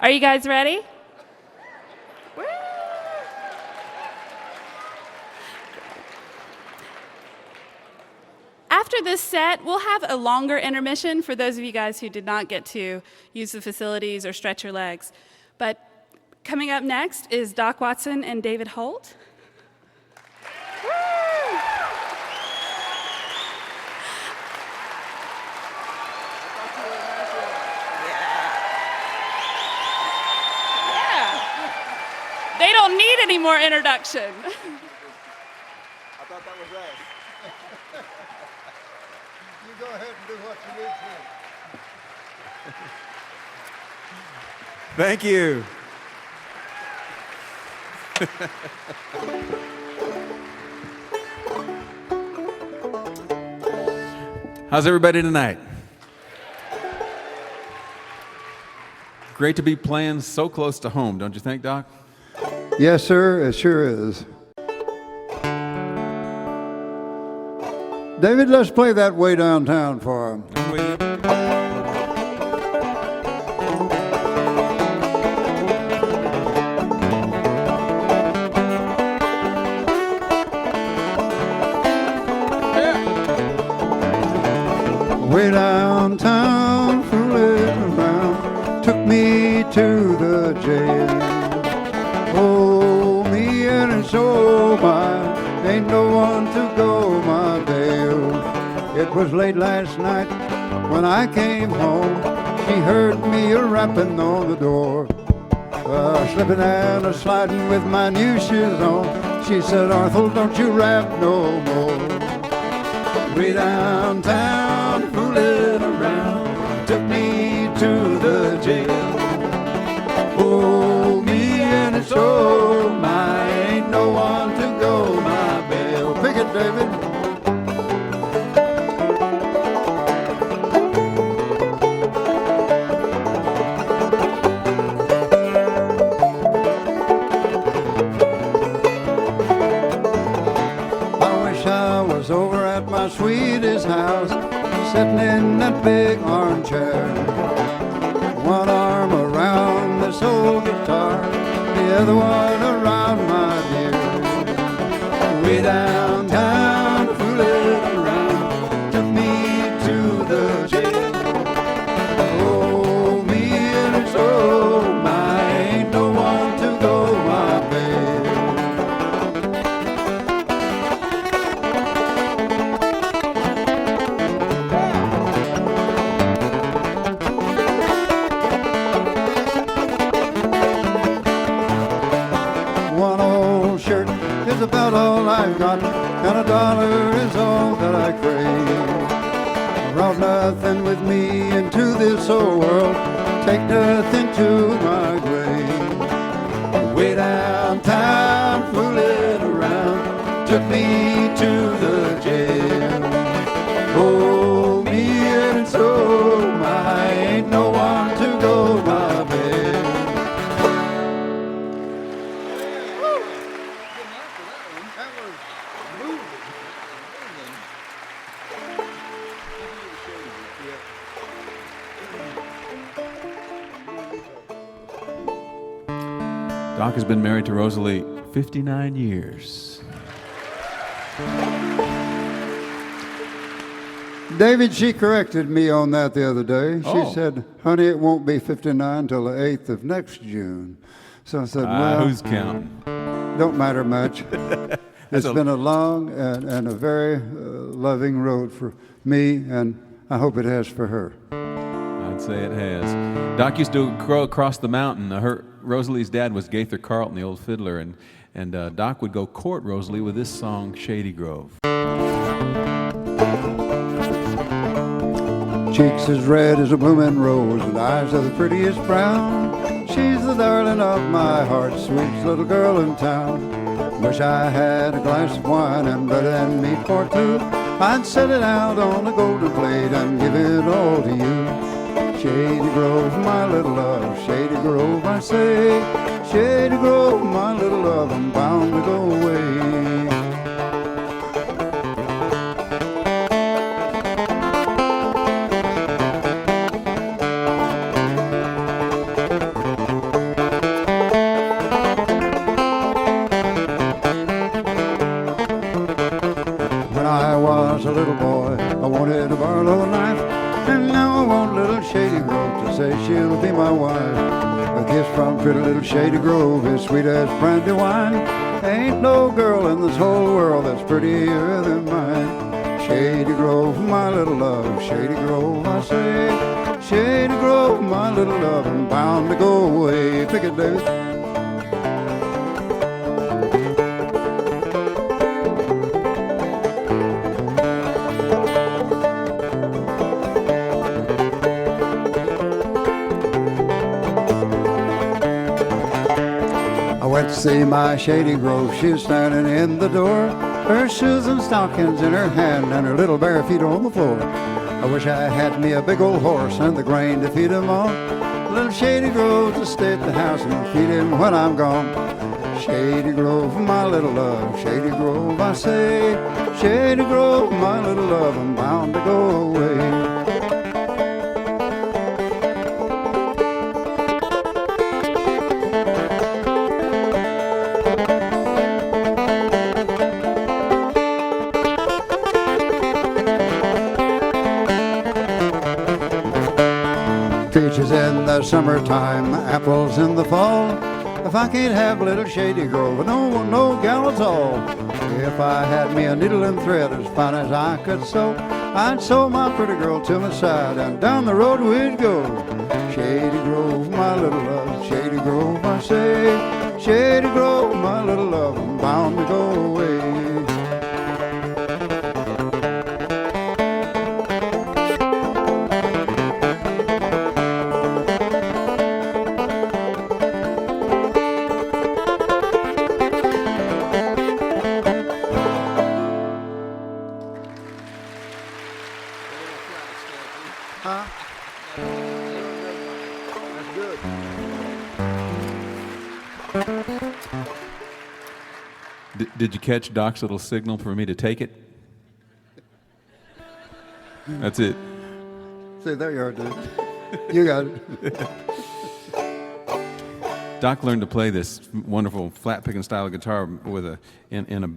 Are you guys ready? After this set, we'll have a longer intermission for those of you guys who did not get to use the facilities or stretch your legs. But coming up next is Doc Watson and David Holt. They don't need any more introduction. I thought that was us. You go ahead and do what you need to. Thank you. How's everybody tonight? Great to be playing so close to home, don't you think, Doc? Yes, sir, it sure is. David, let's play that Way Downtown for him. Way downtown, fooling around, took me to the jail. Oh, me and it's all mine, ain't no one to go my bail. It was late last night when I came home, she heard me a-rapping on the door. Slipping and a-sliding with my new shoes on, she said, Arthur, don't you rap no more. Way downtown, fooling around, took me to the jail. Oh, me and it's all mine, ain't no one to go my bail. Pick it, David. I wish I was over at my sweetest house, sitting in that big armchair. One arm around this old guitar, the other one around my dear. Way downtown, fooling around, took me to the jail. Oh, me and it's all mine, ain't no one to go my bail. Is about all I've got, and $1 is all that I crave. I brought nothing with me into this old world, take nothing to my grave. Way downtown, fooling around, took me to the jail. Oh, me and it's all mine, ain't no one to go my bail. Doc has been married to Rosalie 59 years. David, she corrected me on that the other day. She said, honey, it won't be 59 till the 8th of next June. So I said, well, who's counting? Don't matter much. It's been a long and a very loving road for me, and I hope it has for her. I'd say it has. Doc used to go across the mountain. Rosalie's dad was Gaither Carlton, the old fiddler, and Doc would go court Rosalie with this song, Shady Grove. Cheeks as red as a blooming rose, and eyes of the prettiest brown. She's the darling of my heart, sweet little girl in town. Wish I had a glass of wine and bread and meat for two. I'd set it out on a golden plate and give it all to you. Shady Grove, my little love, Shady Grove, I say. Shady Grove, my little love, I'm bound to go away. say she'll be my wife. A kiss from pretty little Shady Grove is sweet as brandy wine. Ain't no girl in this whole world that's prettier than mine. Shady Grove, my little love, Shady Grove, I say. Shady Grove, my little love, I'm bound to go away. Pick it, David. Went to see my Shady Grove, she was standing in the door, her shoes and stockings in her hand and her little bare feet on the floor. I wish I had me a big old horse and the grain to feed him on. Little Shady Grove to stay at the house and feed him when I'm gone. Shady Grove, my little love, Shady Grove, I say. Shady Grove, my little love, I'm bound to go away. Peaches in the summertime, apples in the fall. If I can't have little Shady Grove, no gal at all. If I had me a needle and thread as fine as I could sew, I'd sew my pretty girl to my side and down the road we'd go. Shady Grove, my little love, Shady Grove, I say. Shady Grove, my little love, I'm bound to go away. Did you catch Doc's little signal for me to take it? That's it. See, there you are, dude. You got it. Doc learned to play this wonderful flat picking style of guitar with in a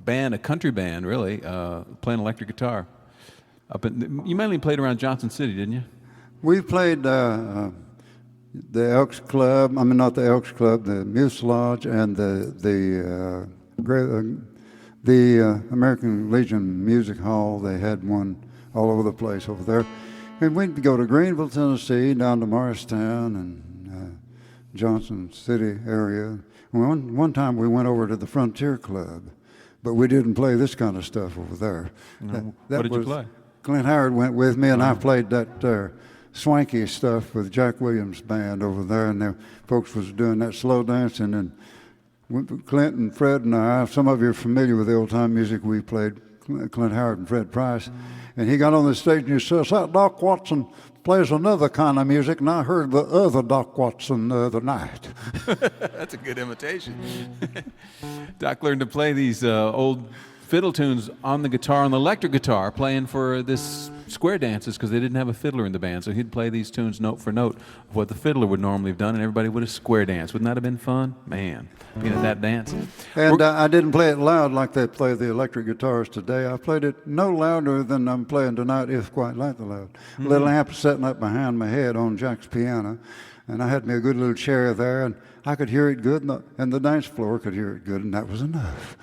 band, a country band, really, playing electric guitar. You mainly played around Johnson City, didn't you? We played the Elks Club. I mean, not the Elks Club, the Muse Lodge, and the American Legion Music Hall. They had one all over the place over there. And we'd go to Greenville, Tennessee, down to Morristown and Johnson City area. One time we went over to the Frontier Club, but we didn't play this kind of stuff over there. No. What did you play? Clint Howard went with me, and I played that swanky stuff with Jack Williams' band over there, and the folks was doing that slow dancing. And Clint and Fred and I, some of you are familiar with the old-time music we played, Clint Howard and Fred Price, and he got on the stage and he says, "That Doc Watson plays another kind of music, and I heard the other Doc Watson the other night." That's a good imitation. Doc learned to play these old fiddle tunes on the guitar, on the electric guitar, playing for this square dances because they didn't have a fiddler in the band. So he'd play these tunes note for note of what the fiddler would normally have done, and everybody would have square danced. Wouldn't that have been fun? Man, being at that dance. And I didn't play it loud like they play the electric guitars today. I played it no louder than I'm playing tonight, if quite like the loud. Mm-hmm. Little amp sitting up behind my head on Jack's piano, and I had me a good little chair there, and I could hear it good, and the dance floor could hear it good, and that was enough.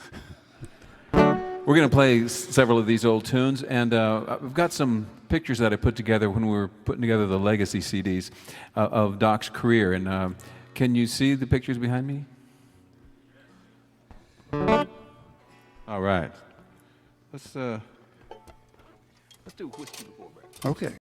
We're going to play several of these old tunes, and I've got some pictures that I put together when we were putting together the legacy CDs of Doc's career. And can you see the pictures behind me? All right. Let's do Whiskey Before Breakfast. Okay.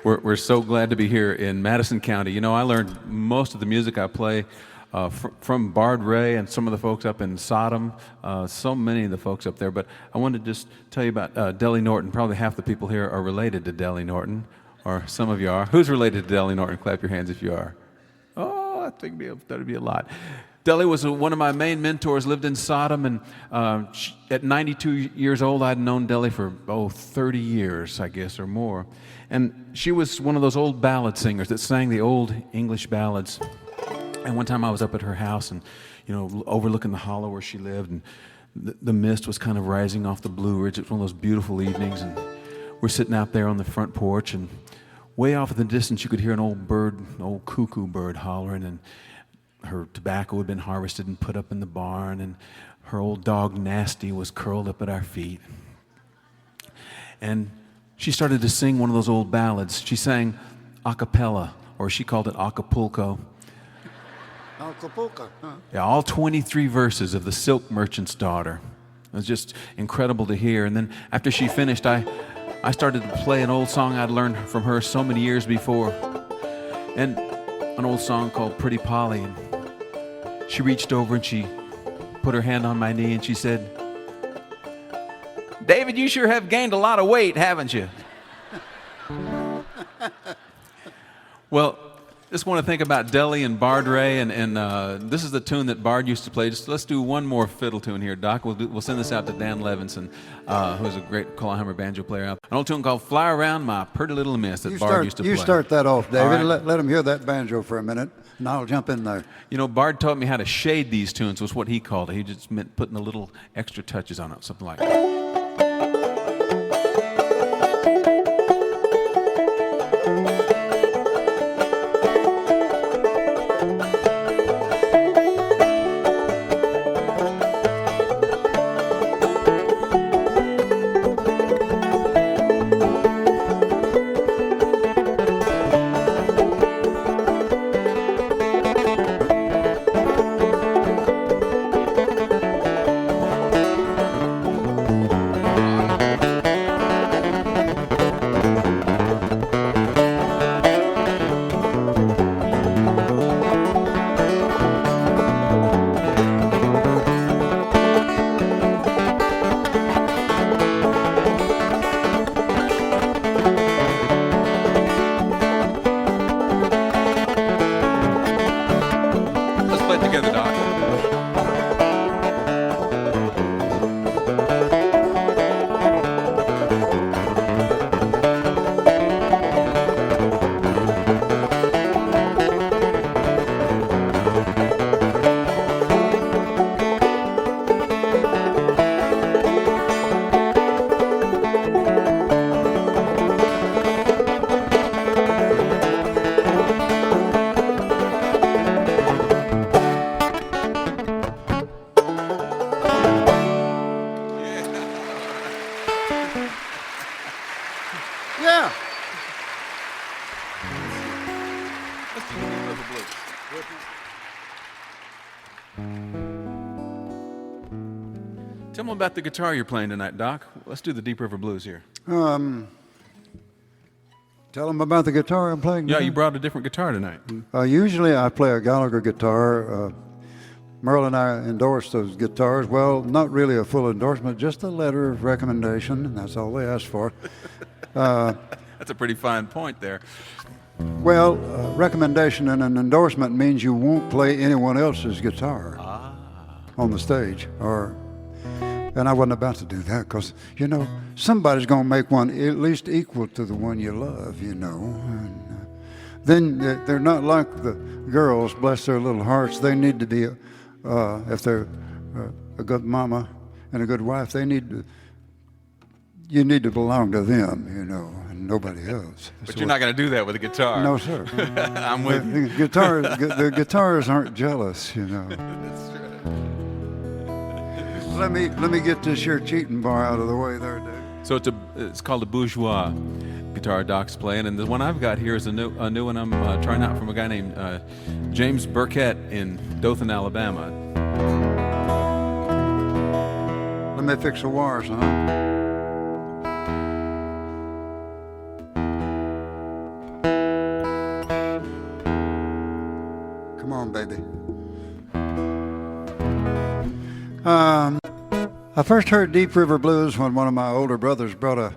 We're so glad to be here in Madison County. You know, I learned most of the music I play from Bard Ray and some of the folks up in Sodom, so many of the folks up there. But I wanted to just tell you about Dellie Norton. Probably half the people here are related to Dellie Norton, or some of you are. Who's related to Dellie Norton? Clap your hands if you are. Oh, I think that'd be a lot. Dellie was one of my main mentors, lived in Sodom, and at 92 years old, I'd known Dellie for, 30 years, I guess, or more. And she was one of those old ballad singers that sang the old English ballads. And one time I was up at her house and, overlooking the hollow where she lived, and the mist was kind of rising off the Blue Ridge. It was one of those beautiful evenings, and we're sitting out there on the front porch, and way off in the distance you could hear an old cuckoo bird hollering, and her tobacco had been harvested and put up in the barn, and her old dog Nasty was curled up at our feet. And she started to sing one of those old ballads. She sang a cappella, or she called it Acapulco. Acapulco, huh? Yeah, all 23 verses of The Silk Merchant's Daughter. It was just incredible to hear. And then after she finished, I started to play an old song I'd learned from her so many years before. And an old song called Pretty Polly. And she reached over and she put her hand on my knee and she said, "David, you sure have gained a lot of weight, haven't you?" Well, just want to think about Dellie and Bard Ray, and this is the tune that Bard used to play. Just let's do one more fiddle tune here, Doc. We'll send this out to Dan Levinson, who's a great Clawhammer banjo player out there. An old tune called "Fly Around My Pretty Little Miss" that Bard used to play. You start that off, David. Right. Let him hear that banjo for a minute, and I'll jump in there. You know, Bard taught me how to shade these tunes, was what he called it. He just meant putting the little extra touches on it, something like that. Yeah. Tell them about the guitar you're playing tonight, Doc. Let's do the Deep River Blues here. Tell them about the guitar I'm playing. Yeah, you brought a different guitar tonight. Usually I play a Gallagher guitar. Merle and I endorsed those guitars. Well, not really a full endorsement, just a letter of recommendation. That's all they asked for. That's a pretty fine point there. Well, recommendation and an endorsement means you won't play anyone else's guitar on the stage. And I wasn't about to do that because, somebody's going to make one at least equal to the one you love, And then they're not like the girls, bless their little hearts. They need to be, if they're a good mama and a good wife, you need to belong to them, and nobody else. But you're not going to do that with a guitar. No, sir. I'm with you. The guitars aren't jealous, That's right. Let me get this here cheating bar out of the way there, Dave. So it's called a bourgeois guitar Doc's playing, and the one I've got here is a new one I'm trying out from a guy named James Burkett in Dothan, Alabama. Let me fix the wires, huh? I first heard Deep River Blues when one of my older brothers brought a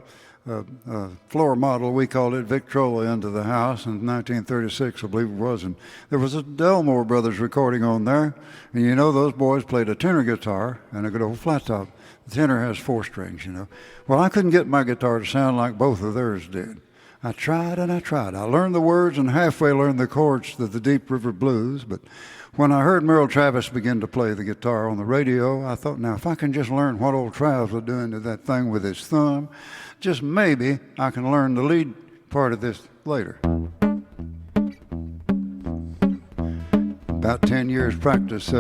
floor model, we called it Victrola, into the house in 1936, I believe it was. And there was a Delmore Brothers recording on there. And you know, those boys played a tenor guitar and a good old flat top. The tenor has 4 strings, you know. Well, I couldn't get my guitar to sound like both of theirs did. I tried and I tried. I learned the words and halfway learned the chords to the Deep River Blues, but when I heard Merle Travis begin to play the guitar on the radio, I thought, now, if I can just learn what old Travis was doing to that thing with his thumb, just maybe I can learn the lead part of this later. About 10 years practice.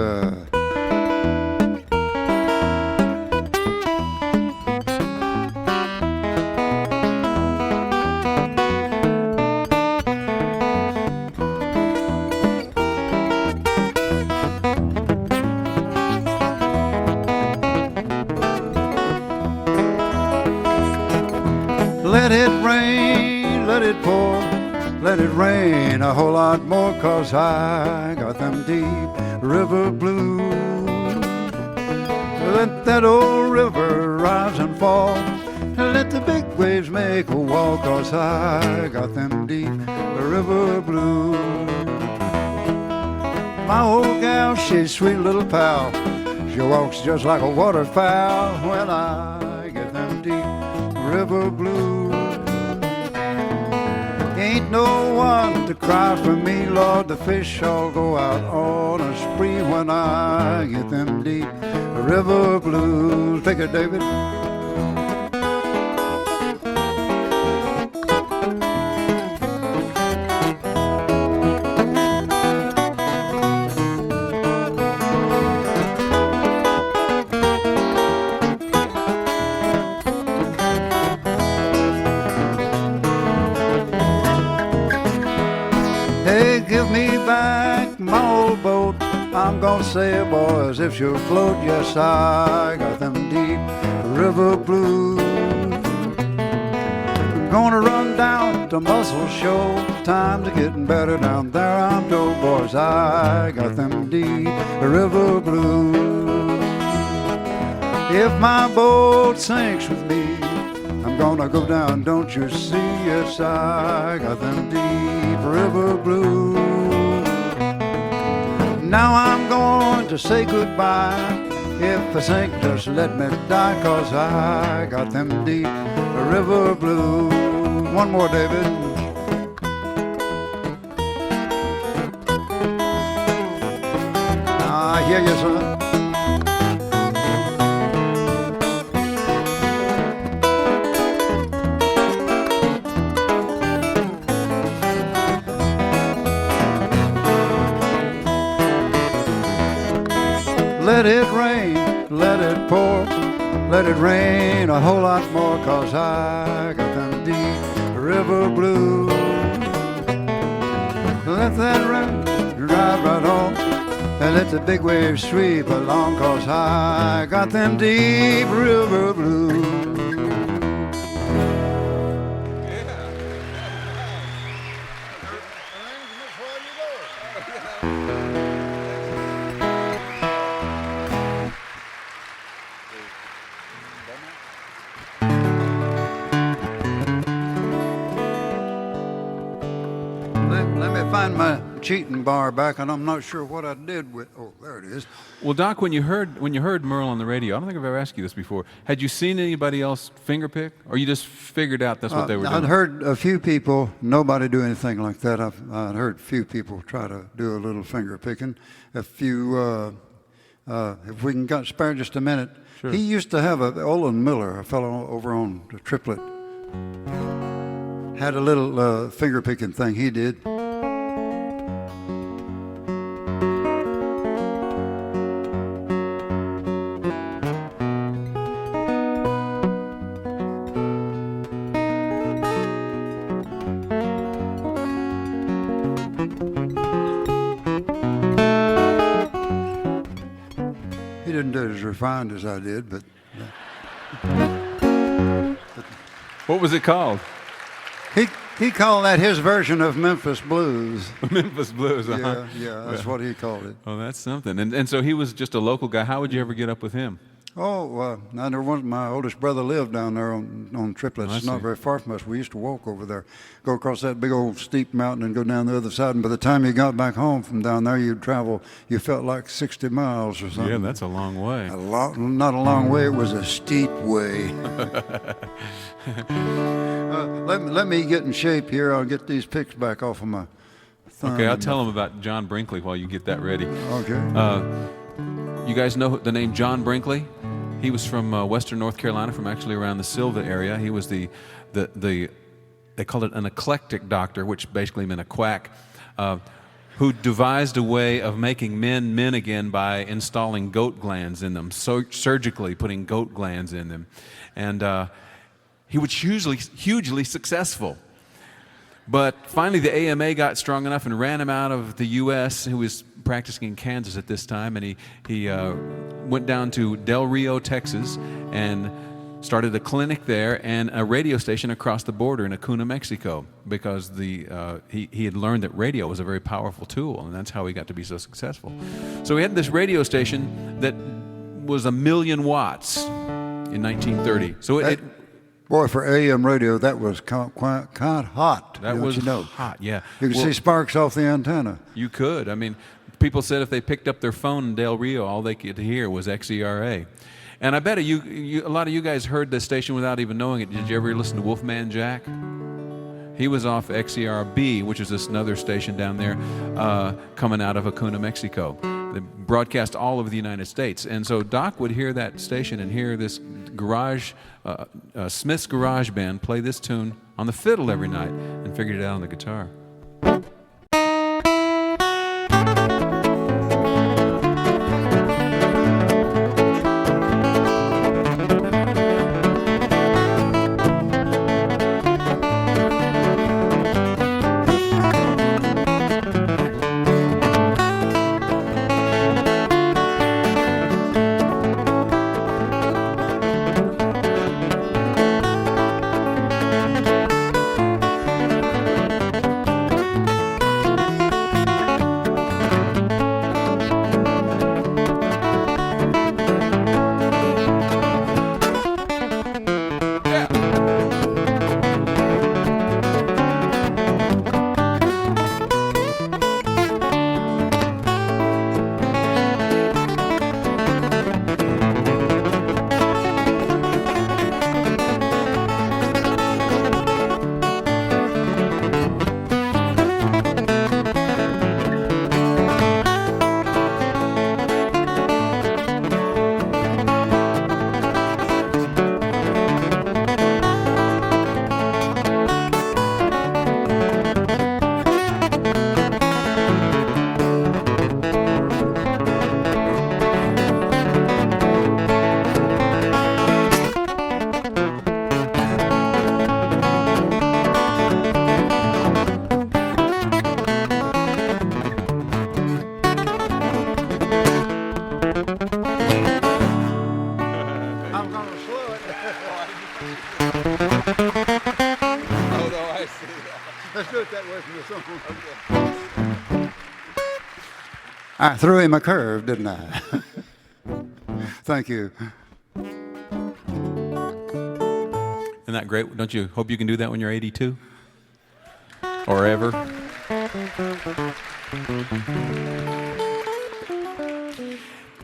Let it rain, let it pour, let it rain a whole lot more, 'cause I got them deep river blues. Let that old river rise and fall, let the big waves make a wall, 'cause I got them deep river blues. My old gal, she's sweet little pal, she walks just like a waterfowl when I get them deep river blues. Ain't no one to cry for me, Lord, the fish all go out on a spree when I get them deep river blues. Take it, David. Hey, give me back my old boat. I'm gonna sail, boys, if she'll float. Yes, I got them deep river blues. I'm gonna run down to Muscle Shoal. Times are getting better down there, I'm told, boys. I got them deep river blues. If my boat sinks with me, I'm gonna go down, don't you see? Yes, I got them deep river blues. Now I'm going to say goodbye. If I sink, just let me die, 'cause I got them deep river blues. One more, David. I hear you, son. Let it rain, let it pour, let it rain a whole lot more, 'cause I got them deep river blues. Let that rain drive right on, and let the big waves sweep along, 'cause I got them deep river blues. Let me find my cheating bar back, and I'm not sure what I did with. Oh, there it is. Well, Doc, when you heard Merle on the radio, I don't think I've ever asked you this before. Had you seen anybody else fingerpick, or you just figured out that's what they were doing? I'd heard a few people, nobody do anything like that. I'd heard a few people try to do a little finger picking. If we can spare just a minute. Sure. He used to have Olin Miller, a fellow over on the Triplet, had a little finger picking thing he did. He didn't do it as refined as I did, but... What was it called? He He called that his version of Memphis Blues. Memphis Blues, uh-huh. Yeah, that's what he called it. Oh, that's something. And so he was just a local guy. How would you ever get up with him? Oh, my oldest brother lived down there on Triplets. It's not very far from us. We used to walk over there, go across that big old steep mountain and go down the other side. And by the time you got back home from down there, you felt like 60 miles or something. Yeah, that's a long way. Not a long way, it was a steep way. Let me get in shape here. I'll get these picks back off of my thumb. Okay, I'll tell him about John Brinkley while you get that ready. Okay. You guys know the name John Brinkley? He was from Western North Carolina, from actually around the Silva area. He was they called it an eclectic doctor, which basically meant a quack, who devised a way of making men again by installing goat glands in them, surgically putting goat glands in them. And he was hugely successful. But finally the AMA got strong enough and ran him out of the U.S., who was practicing in Kansas at this time, and he went down to Del Rio, Texas, and started a clinic there and a radio station across the border in Acuna, Mexico, because he had learned that radio was a very powerful tool, and that's how he got to be so successful. So he had this radio station that was 1 million watts in 1930. So Boy, for AM radio, that was kind of hot. That was hot, yeah. You could see sparks off the antenna. You could. I mean, people said if they picked up their phone in Del Rio, all they could hear was XERA. And I bet a lot of you guys heard this station without even knowing it. Did you ever listen to Wolfman Jack? He was off XERB, which is this another station down there coming out of Acuna, Mexico. They broadcast all over the United States. And so Doc would hear that station and hear this Smith's Garage Band play this tune on the fiddle every night, and figured it out on the guitar. I threw him a curve, didn't I? Thank you. Isn't that great? Don't you hope you can do that when you're 82? Or ever?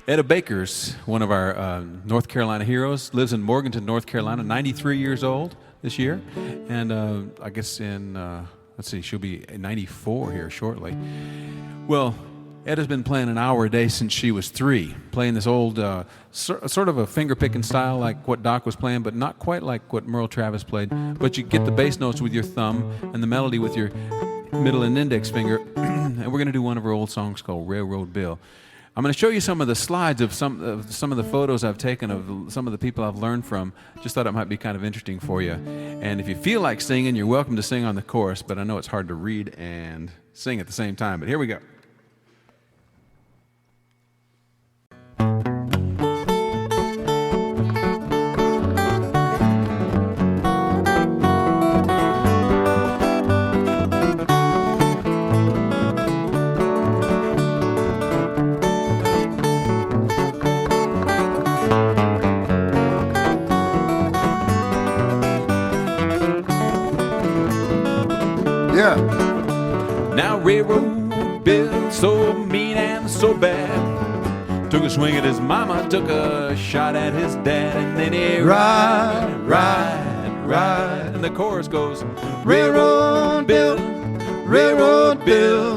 Etta Baker's one of our North Carolina heroes, lives in Morganton, North Carolina, 93 years old this year. And I guess let's see, she'll be 94 here shortly. Well, Etta's been playing an hour a day since she was 3, playing this old, sort of a finger-picking style like what Doc was playing, but not quite like what Merle Travis played. But you get the bass notes with your thumb and the melody with your middle and index finger. And we're going to do one of her old songs called Railroad Bill. I'm going to show you some of the slides of some of the photos I've taken of some of the people I've learned from. Just thought it might be kind of interesting for you. And if you feel like singing, you're welcome to sing on the chorus, but I know it's hard to read and sing at the same time. But here we go. Railroad Bill, so mean and so bad. Took a swing at his mama, took a shot at his dad, and then he ride, ride, ride. And the chorus goes, Railroad Bill, Railroad Bill,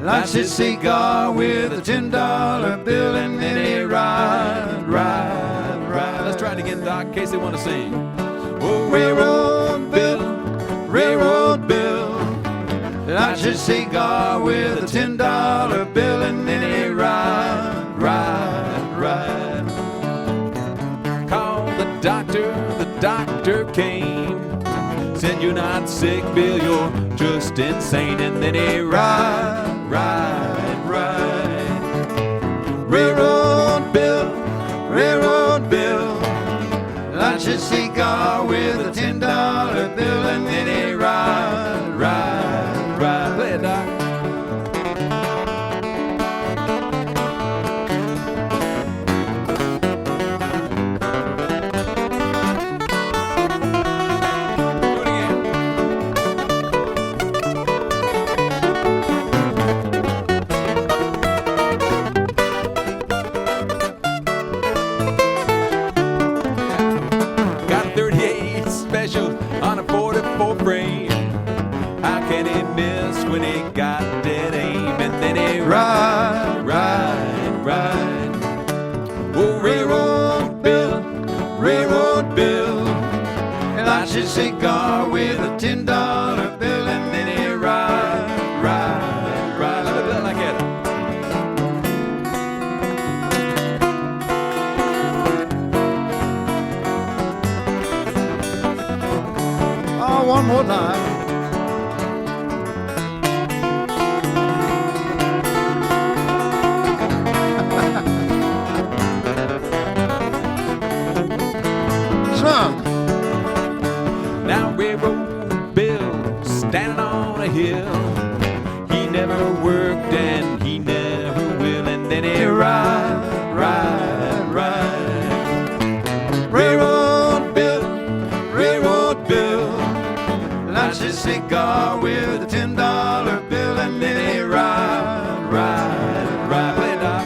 lights his cigar with a $10 bill, and then he ride, ride, ride. Let's try it again, Doc, in case they want to sing. Oh, Railroad Bill, Railroad Bill, lights his cigar with a $10 bill, and then he ride, ride, ride. Called the doctor came, said you're not sick, Bill, you're just insane, and then he ride, ride, ride. Railroad Bill, Railroad Bill, lights his cigar with a $10 bill, and then he ride, ride, ride. Play it, Doc. On a 44 frame, how can he miss when he got dead aim? And then he ride, ride, ride. Oh, Railroad Bill, Railroad Bill, lights his cigar with a $10 bill, and then he ride, ride, ride. Let me play like that. One more time. Son. Now Railroad Bill, standing on a hill, he never worked and he never will, and then he ride, ride, ride. Railroad Bill, Railroad Bill, lights his cigar with a $10 bill, and then he ride, ride, ride. Play it, Doc.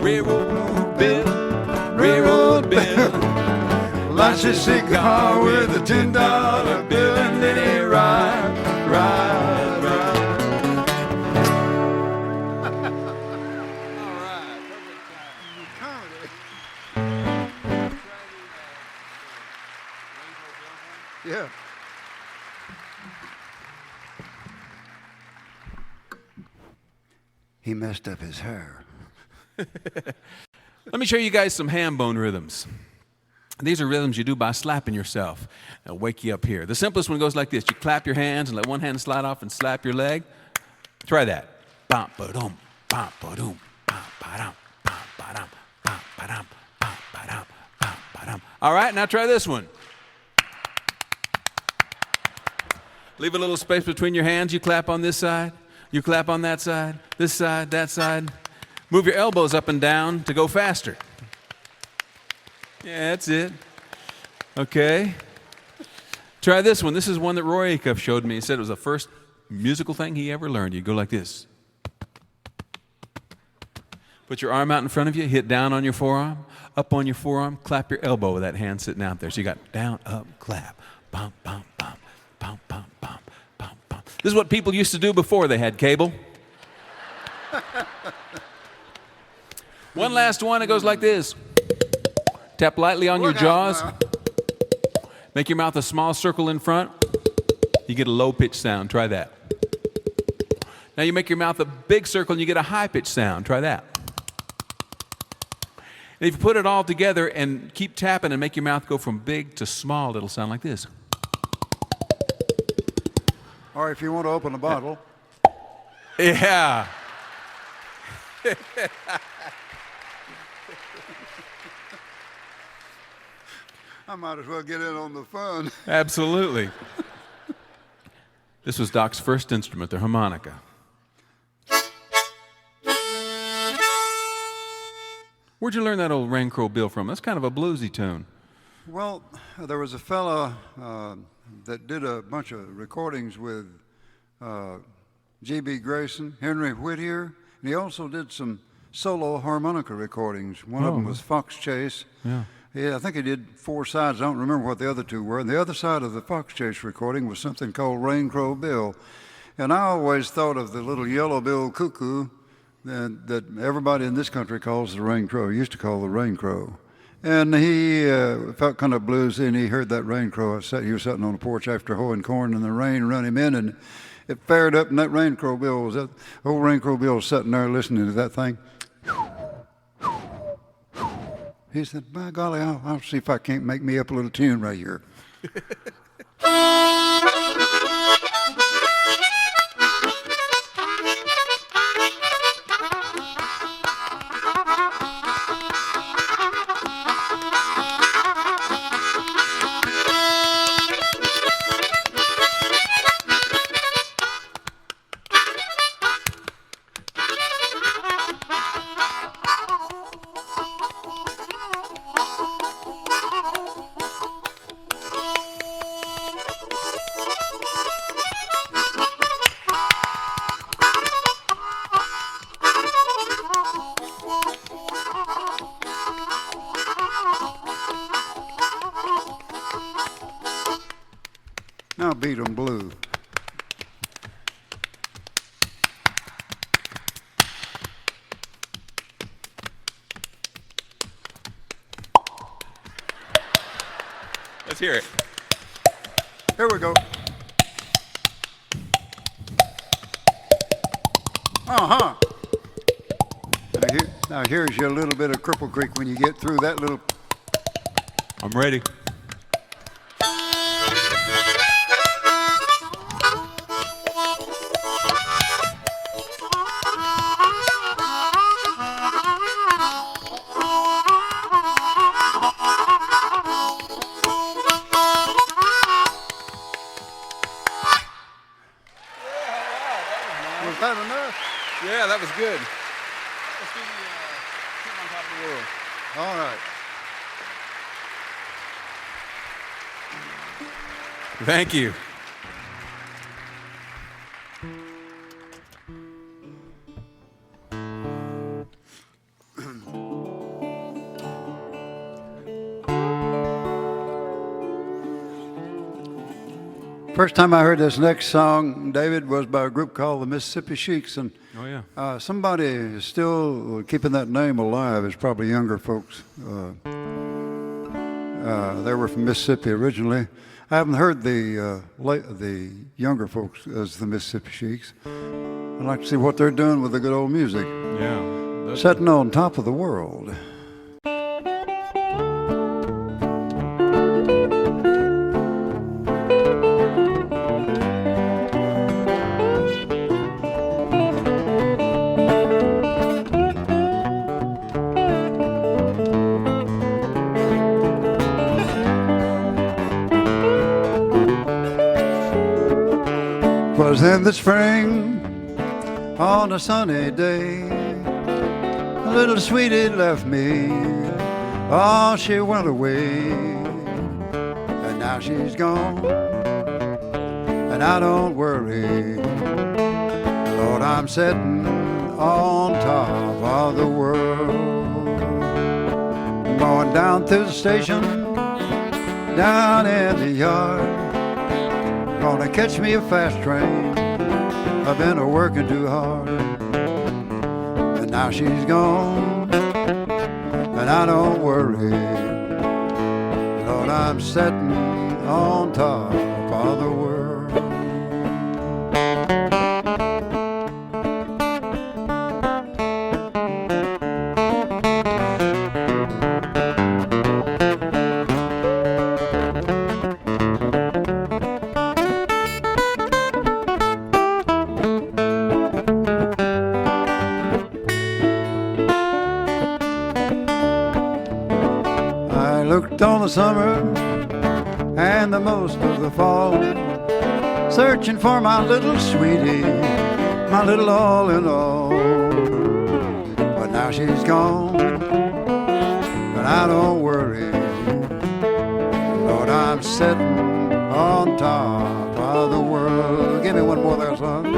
Railroad Bill, Railroad Bill, lights his cigar with a $10 bill, and then he ride, ride, ride. All right. Perfect. Yeah. He messed up his hair. Let me show you guys some ham bone rhythms. These are rhythms you do by slapping yourself. They'll wake you up here. The simplest one goes like this. You clap your hands and let one hand slide off and slap your leg. Try that. Bum ba-dum, bum ba-dum, bum ba-dum, bum ba-dum, bum ba-dum, bum ba-dum, bum ba-dum. All right, now try this one. Leave a little space between your hands. You clap on this side. You clap on that side. This side, that side. Move your elbows up and down to go faster. Yeah, that's it. Okay. Try this one. This is one that Roy Acuff showed me. He said it was the first musical thing he ever learned. You go like this. Put your arm out in front of you, hit down on your forearm, up on your forearm, clap your elbow with that hand sitting out there. So you got down, up, clap. Bump, bump, bump, bump, bump, bump, bump, bump. This is what people used to do before they had cable. One last one, it goes like this. Tap lightly on your jaws. Make your mouth a small circle in front. You get a low-pitched sound. Try that. Now you make your mouth a big circle and you get a high-pitched sound. Try that. And if you put it all together and keep tapping and make your mouth go from big to small, it'll sound like this. Or if you want to open a bottle. Yeah. I might as well get in on the fun. Absolutely. This was Doc's first instrument, the harmonica. Where'd you learn that old Rain Crow Bill from? That's kind of a bluesy tune. Well, there was a fella that did a bunch of recordings with G.B. Grayson, Henry Whittier, and he also did some solo harmonica recordings. One of them was Fox Chase. Yeah. Yeah, I think he did 4 sides. I don't remember what the other 2 were. And the other side of the Fox Chase recording was something called Rain Crow Bill. And I always thought of the little yellow-billed cuckoo that everybody in this country calls the rain crow, used to call the rain crow. And he felt kind of bluesy, and he heard that rain crow. He was sitting on the porch after hoeing corn, and the rain run him in, and it fared up, and that rain crow bill was that old rain crow bill was sitting there listening to that thing. He said, by golly, I'll see if I can't make me up a little tune right here. Now beat 'em blue. Let's hear it. Here we go. Uh-huh. Now here's your little bit of Cripple Creek when you get through that little... I'm ready. Was that enough? Yeah, that was good. Let's do the King on Top of the World. All right. Thank you. First time I heard this next song, David, was by a group called the Mississippi Sheiks, and Oh, yeah. somebody is still keeping that name alive. Is probably younger folks. They were from Mississippi originally. I haven't heard the younger folks as the Mississippi Sheiks. I'd like to see what they're doing with the good old music. Yeah. Sitting on top of the world. Was in the spring on a sunny day. A little sweetie left me. Oh, she went away. And now she's gone. And I don't worry. Lord, I'm sitting on top of the world. Going down to the station, down in the yard. Gonna catch me a fast train. I've been a-working too hard. And now she's gone. And I don't worry. Lord, I'm sitting on top of the world. On the the summer and the most of the fall, searching for my little sweetie, my little all in all. But now she's gone, but I don't worry. Lord, I'm sitting on top of the world. Give me one more there, son.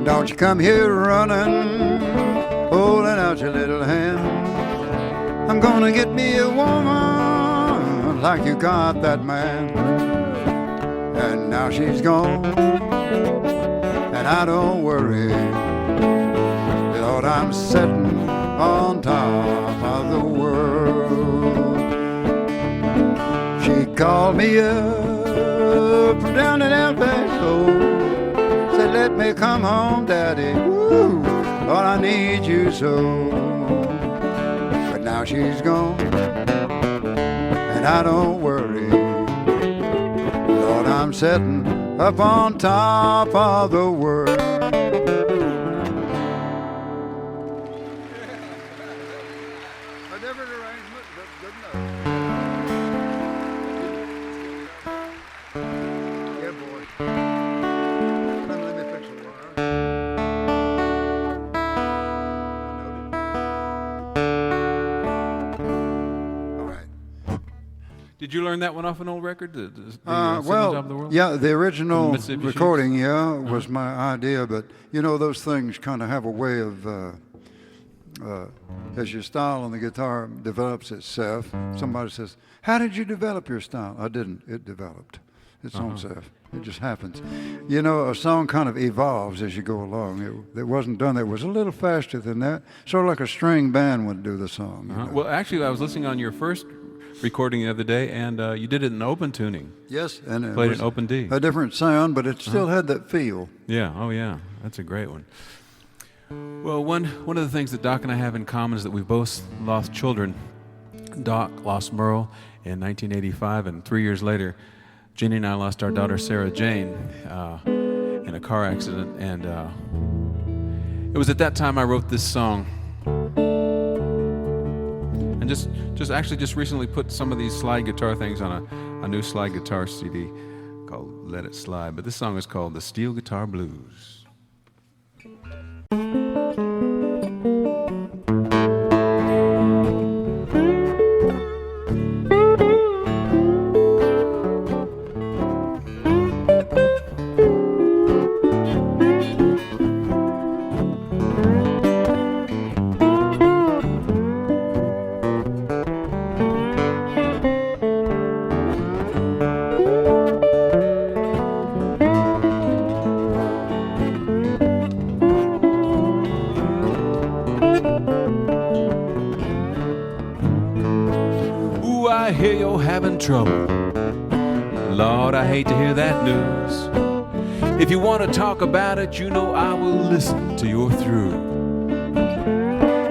Don't you come here running, holding out your little hand. I'm gonna get me a woman like you got that man. And now she's gone, and I don't worry. Lord, I'm sitting on top of the world. She called me up from down in El Paso, said, let me come home, Daddy. Woo, Lord, I need you so. But now she's gone, and I don't worry. Lord, I'm sitting up on top of the world. A different arrangement, but good enough. Yeah, boy. Let me fix the wire. All right. Did you learn that one off an old record? The Well, Top of the World? yeah, the original Mississippi recording, was my idea, but you know, those things kind of have a way of, as your style on the guitar develops itself, somebody says, how did you develop your style? I didn't, it developed its own self. It just happens. You know, a song kind of evolves as you go along. It wasn't done, it was a little faster than that, sort of like a string band would do the song. You know? Well, actually, I was listening on your first recording the other day, and you did it in open tuning. Yes, and it Played was it in open D. a different sound, but it still had that feel. Yeah, oh yeah, that's a great one. Well, one of the things that Doc and I have in common is that we've both lost children. Doc lost Merle in 1985, and 3 years later, Ginny and I lost our daughter Sarah Jane in a car accident, and it was at that time I wrote this song. And just recently put some of these slide guitar things on a new slide guitar CD called Let It Slide. But this song is called The Steel Guitar Blues. I hear you're having trouble. Lord, I hate to hear that news. If you want to talk about it, you know I will listen till you're through.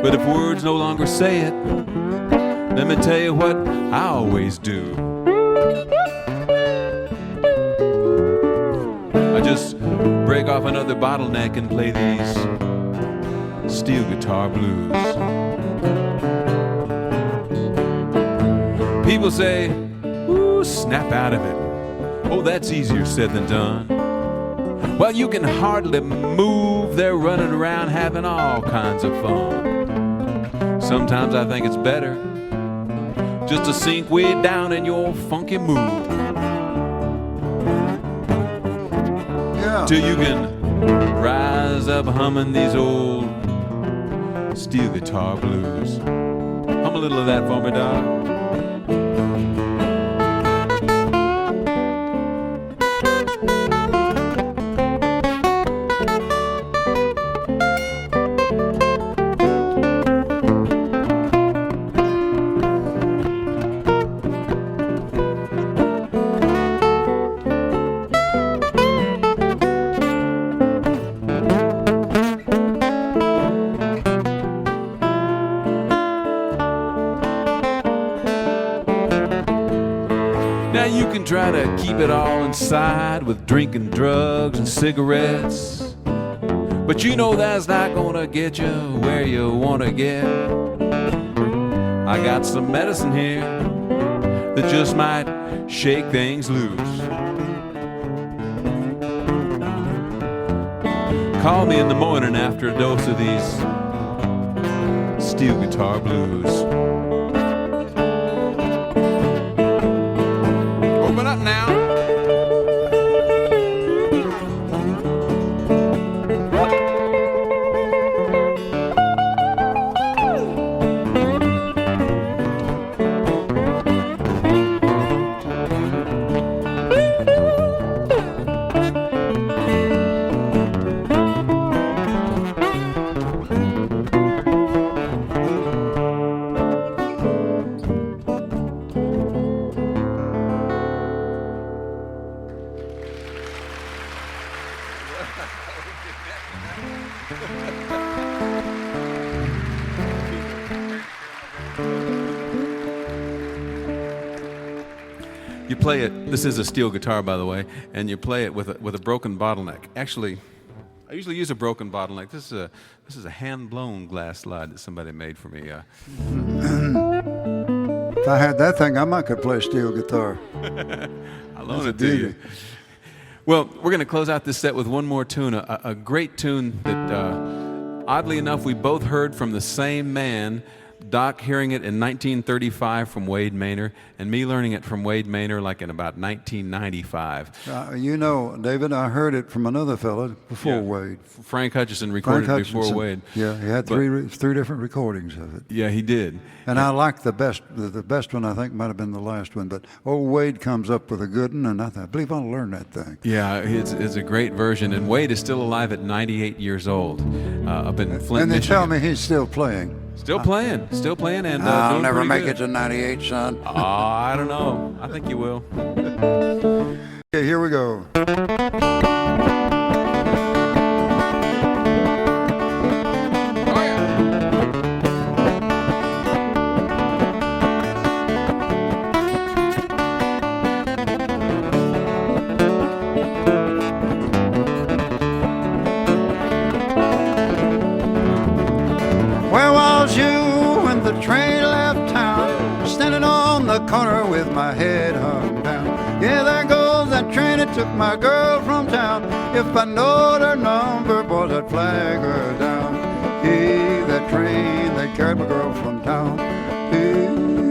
But if words no longer say it, let me tell you what I always do. I just break off another bottleneck and play these steel guitar blues. People say, ooh, snap out of it. Oh, that's easier said than done. Well, you can hardly move. They're running around having all kinds of fun. Sometimes I think it's better just to sink way down in your funky mood. Yeah. Till you can rise up humming these old steel guitar blues. Hum a little of that for me, Doc. Now you can try to keep it all inside with drinking, drugs, and cigarettes, but you know that's not gonna get you where you wanna get. I got some medicine here that just might shake things loose. Call me in the morning after a dose of these steel guitar blues. Open up now. You play it, this is a steel guitar, by the way, and you play it with a broken bottleneck. Actually, I usually use a broken bottleneck. This is a hand-blown glass slide that somebody made for me. If I had that thing, I might could play steel guitar. I'll loan it to you. Well, we're going to close out this set with one more tune, a great tune that, oddly enough, we both heard from the same man. Doc hearing it in 1935 from Wade Maynor, and me learning it from Wade Maynor like in about 1995. You know, David, I heard it from another fella before Wade. Frank Hutchison recorded it before Wade. Yeah, he had three different recordings of it. Yeah, he did. And I like the best one, I think, might have been the last one. But old Wade comes up with a good one, and I believe I'll learn that thing. Yeah, it's a great version. And Wade is still alive at 98 years old up in Flint, And they Michigan. tell me he's still playing. Still playing, and I'll doing never pretty make good. it to 98, son. I don't know. I think you will. Okay, here we go. Where was you when the train left town? Standing on the corner with my head hung down. Yeah, there goes that train that took my girl from town. If I knowed her number, boys, I'd flag her down. Hey, that train that carried my girl from town. Hey,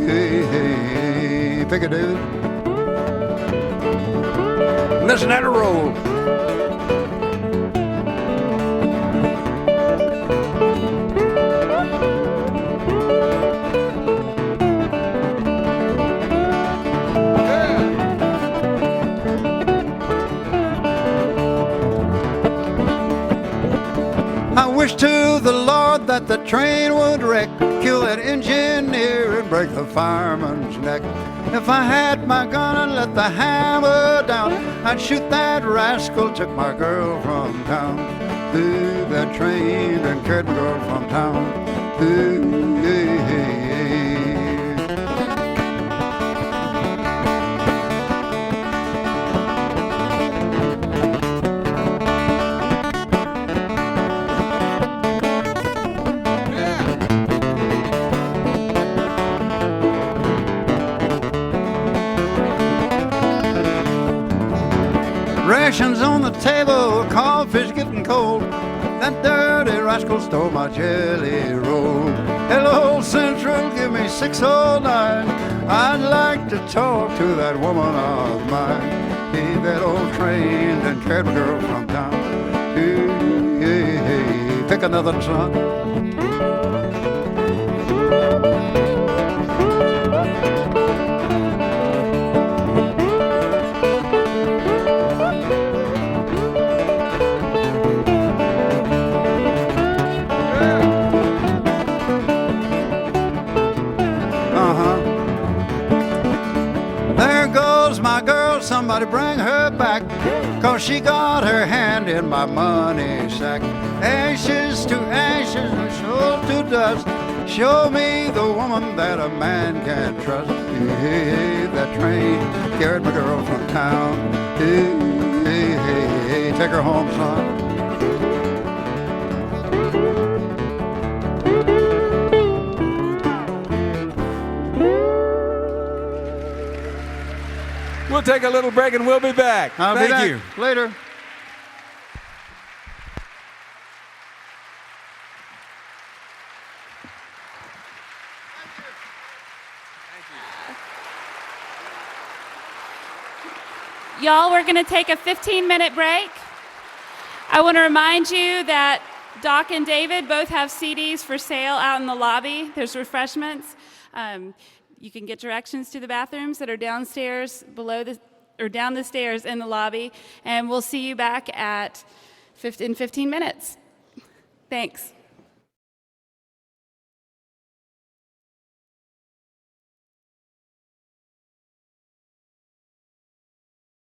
hey, hey. Pick it, David. Listen at her roll. I wish to the Lord that the train would wreck, kill that engineer and break the fireman's neck. If I had my gun and let the hammer down, I'd shoot that rascal, took my girl from town. Ooh, that train and carried my girl from town. Ooh, hey, hey, hey. Rations on the table, coffee's getting cold. That dirty rascal stole my jelly roll. Hello, Central, give me 609. I'd like to talk to that woman of mine. Hey, that old train that carried my girl from town. Hey, hey, hey, pick another son. Somebody bring her back, 'cause she got her hand in my money sack. Ashes to ashes and soul to dust. Show me the woman that a man can trust. Hey, that train carried my girl from town. Hey, hey, hey, hey, take her home, son. We'll take a little break and we'll be back. I'll be Thank back you. later. Y'all, we're going to take a 15-minute break. I want to remind you that Doc and David both have CDs for sale out in the lobby. There's refreshments. You can get directions to the bathrooms that are downstairs down the stairs in the lobby. And we'll see you back in 15 minutes. Thanks.